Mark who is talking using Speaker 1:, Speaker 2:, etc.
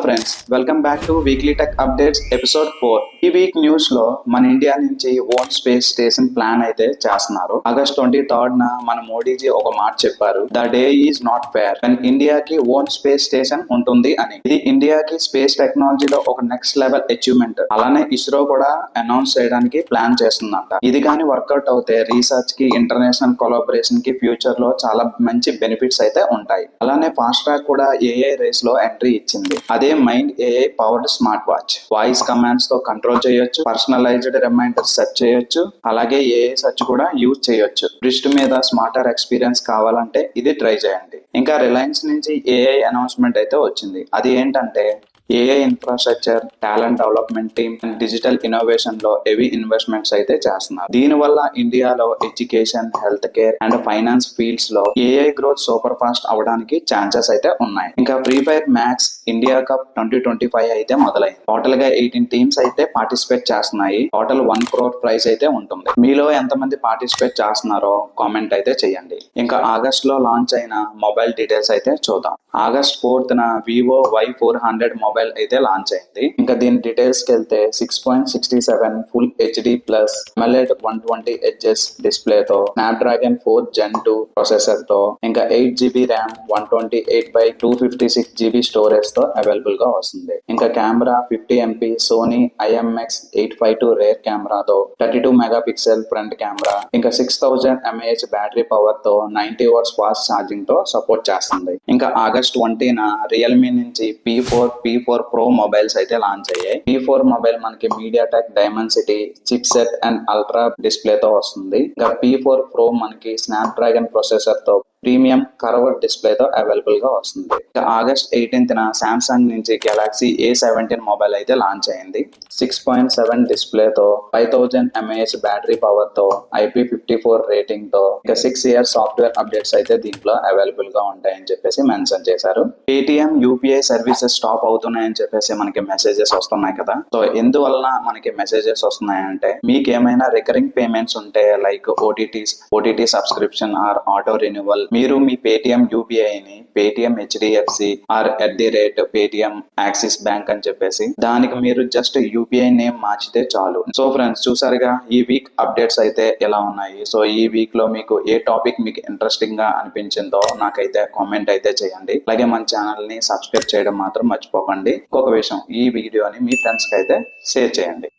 Speaker 1: Friends, welcome back two weekly tech updates episode 4. ఈ week news లో మన India నుంచి ఓన్ స్పేస్ స్టేషన్ ప్లాన్ అయితే చేస్తున్నారు. ఆగస్ట్ 23rd మన మోడీజీ ఒక మాట చెప్పారు, the day is not fair and ఇండియాకి ఓన్ స్పేస్ స్టేషన్ ఉంటుంది అని. ఇది ఇండియాకి స్పేస్ టెక్నాలజీలో ఒక నెక్స్ట్ లెవెల్ అచీవ్మెంట్. అలానే ఇస్రో కూడా అనౌన్స్ చేయడానికి ప్లాన్ చేస్తుందంట. ఇది కానీ వర్కౌట్ అవుతే రీసెర్చ్ కి, ఇంటర్నేషనల్ కొలాబరేషన్ కి ఫ్యూచర్ లో చాలా మంచి బెనిఫిట్స్ అయితే ఉంటాయి. అలానే ఫాస్ట్ ట్రాక్ కూడా ఏఐ రేస్ లో ఎంట్రీ ఇచ్చింది. అదే mind AI powered smart watch. Voice commands తో కంట్రోల్ చేయొచ్చు, పర్సనలైజ్డ్ రిమైండర్ సెట్ చేయొచ్చు, అలాగే ఏఐ సెర్చ్ కూడా యూజ్ చేయొచ్చు. రిస్ట్ మీద స్మార్టర్ ఎక్స్పీరియన్స్ కావాలంటే ఇది ట్రై చేయండి. ఇంకా రిలయన్స్ నుంచి ఏఐ అనౌన్స్మెంట్ అయితే వచ్చింది. అది ఏంటంటే AI infrastructure, talent development team and digital innovation లో హెవీ ఇన్వెస్ట్మెంట్స్ అయితే చేస్తున్నారు. దీని వల్ల ఇండియాలో education, health care and finance fields లో ఏఐ గ్రోత్ సూపర్ ఫాస్ట్ అవడానికి ఛాన్సెస్ అయితే ఉన్నాయి. ఇంకా free fire max India cup 2025 అయితే మొదలైంది. టోటల్ గా 18 టీమ్స్ అయితే పార్టిసిపేట్ చేస్తున్నాయి. టోటల్ 1 crore ప్రైజ్ అయితే ఉంటుంది. మీలో ఎంతమంది పార్టిసిపేట్ చేస్తున్నారో కామెంట్ అయితే చేయండి. ఇంకా ఆగస్ట్ లో లాంచ్ అయిన మొబైల్ డీటెయిల్స్ అయితే చూద్దాం. August 4th Vivo Y400 mobile అయితే లాంచ్ అయింది. ఇంకా దీని డీటెయిల్స్ కి వెళ్తే 6.67 full HD plus AMOLED 120Hz display తో, స్నాప్డ్రాగన్ 4 Gen 2 ప్రాసెసర్ తో, ఇంకా 8GB ర్యామ్, 128/256GB స్టోరేజ్ తో అవైలబుల్ గా వస్తుంది. ఇంకా camera 50MP Sony IMX852 rare కెమెరాతో, 32 మెగాపిక్సెల్ ఫ్రంట్ కెమెరా, ఇంకా 6000 mAh బ్యాటరీ పవర్ తో, 90 watts ఫాస్ట్ ఛార్జింగ్ తో సపోర్ట్ చేస్తుంది. ఇంకా ఆగస్ట్ 20 రియల్మీ నుంచి P4 Pro మొబైల్స్ అయితే లాంచ్ అయ్యాయి. P4 మొబైల్ మనకి MediaTek Dimensity chip set and ultra display తో వస్తుంది. ఇంకా P4 Pro మనకి స్నాప్డ్రాగన్ ప్రాసెసర్ తో, ప్రీమియం కర్వ్డ్ డిస్ప్లే తో అవైలబుల్ గా వస్తుంది. ఆగస్ట్ 18 సామ్సంగ్ నుంచి గెలాక్సీ A17 మొబైల్ అయితే లాంచ్ అయింది. 6.7 డిస్ప్లే తో, 5000 mAh బ్యాటరీ పవర్ తో, IP54 రేటింగ్ తో, ఇంకా 6 years సాఫ్ట్వేర్ అప్డేట్స్ అయితే దీంట్లో అవైలబుల్ గా ఉంటాయని చెప్పేసి మెన్షన్ చేశారు. పేటిఎం యూపీఐ సర్వీసెస్ స్టాప్ అవుతున్నాయని చెప్పేసి మనకి మెసేజెస్ వస్తున్నాయి కదా. సో ఎందువల్ల మనకి మెసేజెస్ వస్తున్నాయంటే, మీకు ఏమైనా రికరింగ్ పేమెంట్స్ ఉంటే like OTT subscription or auto renewal, మీరు మీ పేటిఎం యూపీఐని Paytm HDFC or @Paytm Axis bank అని చెప్పేసి దానికి మీరు జస్ట్ యూపీఐ నేమ్ మార్చితే చాలు. సో ఫ్రెండ్స్, చూసారుగా ఈ వీక్ అప్డేట్స్ అయితే ఎలా ఉన్నాయి. సో ఈ వీక్ లో మీకు ఏ టాపిక్ మీకు ఇంట్రెస్టింగ్ గా అనిపించిందో నాకైతే కామెంట్ అయితే చేయండి. అలాగే మన ఛానల్ ని సబ్స్క్రైబ్ చేయడం మాత్రం మర్చిపోకండి. ఇంకొక విషయం, ఈ వీడియోని మీ ఫ్రెండ్స్ కి అయితే షేర్ చేయండి.